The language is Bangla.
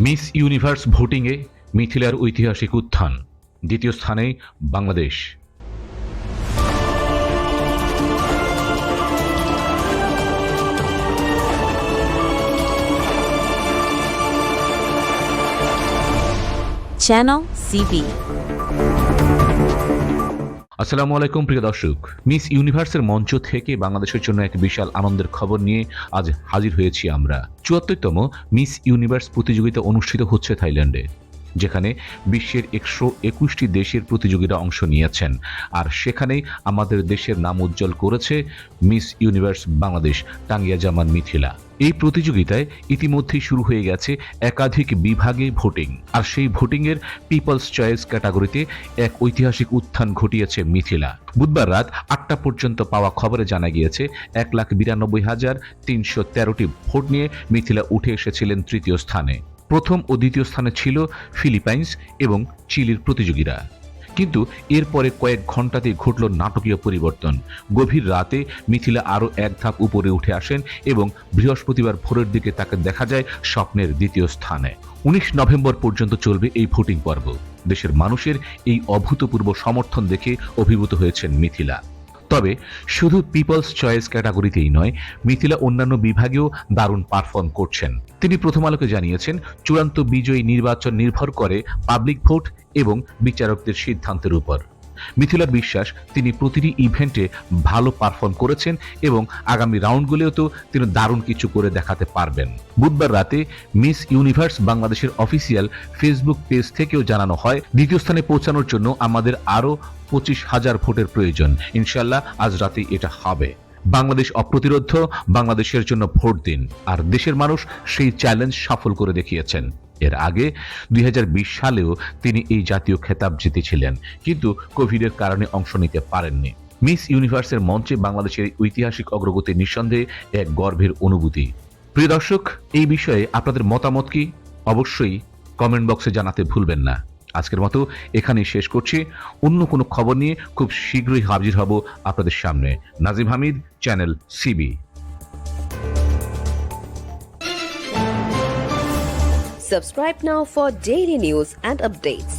মিস ইউনিভার্স ভোটিংয়ে মিথিলার ঐতিহাসিক উত্থান, দ্বিতীয় স্থানে বাংলাদেশ। Channel CB। আসসালামু আলাইকুম প্রিয় দর্শক, মিস ইউনিভার্সের মঞ্চ থেকে বাংলাদেশের জন্য এক বিশাল আনন্দের খবর নিয়ে আজ হাজির হয়েছি আমরা। ৭৪তম মিস ইউনিভার্স প্রতিযোগিতা অনুষ্ঠিত হচ্ছে থাইল্যান্ডে, যেখানে বিশ্বের ১২১টি দেশের প্রতিযোগীরা অংশ নিয়েছেন। আর সেখানেই আমাদের দেশের নাম উজ্জ্বল করেছে মিস ইউনিভার্স বাংলাদেশ টাঙ্গিয়া জামান মিথিলা। এই প্রতিযোগিতায় ইতিমধ্যেই শুরু হয়ে গেছে একাধিক বিভাগে ভোটিং, আর সেই ভোটিংয়ের পিপলস চয়েস ক্যাটাগরিতে এক ঐতিহাসিক উত্থান ঘটিয়েছে মিথিলা। বুধবার রাত ৮টা পর্যন্ত পাওয়া খবরে জানা গিয়েছে ১,৯২,৩১৩টি ভোট নিয়ে মিথিলা উঠে এসেছিলেন তৃতীয় স্থানে। প্রথম ও দ্বিতীয় স্থানে ছিল ফিলিপাইন্স এবং চিলির প্রতিযোগীরা, কিন্তু এরপরে কয়েক ঘন্টাতেই ঘটল নাটকীয় পরিবর্তন। গভীর রাতে মিথিলা আরও এক ধাপ উপরে উঠে আসেন এবং বৃহস্পতিবার ভোরের দিকে তাকে দেখা যায় স্বপ্নের দ্বিতীয় স্থানে। ১৯ নভেম্বর পর্যন্ত চলবে এই ভোটিং পর্ব। দেশের মানুষের এই অভূতপূর্ব সমর্থন দেখে অভিভূত হয়েছেন মিথিলা। তবে শুধু পিপলস চয়েস ক্যাটাগরিতেই নয়, মিথিলা অন্যান্য বিভাগেও দারুণ পারফর্ম করছেন। তিনি প্রথম আলোকে জানিয়েছেন, চূড়ান্ত বিজয়ী নির্বাচন নির্ভর করে পাবলিক ভোট এবং বিচারকদের সিদ্ধান্তের উপর। মিথিলার বিশ্বাস, তিনি প্রতিটি ইভেন্টে ভালো পারফর্ম করেছেন এবং আগামী রাউন্ডগুলোতেও তিনি দারুণ কিছু করে দেখাতে পারবেন। বুধবার রাতে মিস ইউনিভার্স বাংলাদেশের অফিসিয়াল ফেসবুক পেজ থেকেও জানানো হয়, দ্বিতীয় স্থানে পৌঁছানোর জন্য আমাদের আরও ২৫,০০০ ভোটের প্রয়োজন। ইনশাল্লাহ আজ রাতে এটা হবে। বাংলাদেশ অপ্রতিরোধ্য, বাংলাদেশের জন্য ভোট দিন। আর দেশের মানুষ সেই চ্যালেঞ্জ সফল করে দেখিয়েছেন। এর আগে ২০২০ সালেও তিনি এই জাতীয় খেতাব জিতেছিলেন, কিন্তু কোভিডের কারণে অংশ নিতে পারেননি। মিস ইউনিভার্সের মঞ্চে বাংলাদেশের ঐতিহাসিক অগ্রগতি নিঃসন্দেহে এক গর্বের অনুভূতি। প্রিয় দর্শক, এই বিষয়ে আপনাদের মতামত কি অবশ্যই কমেন্ট বক্সে জানাতে ভুলবেন না। আজকের মতো এখানেই শেষ করছি। অন্য কোনো খবর নিয়ে খুব শীঘ্রই হাজির হব আপনাদের সামনে। Nazim Hamid, channel CB. Subscribe now for daily news and updates.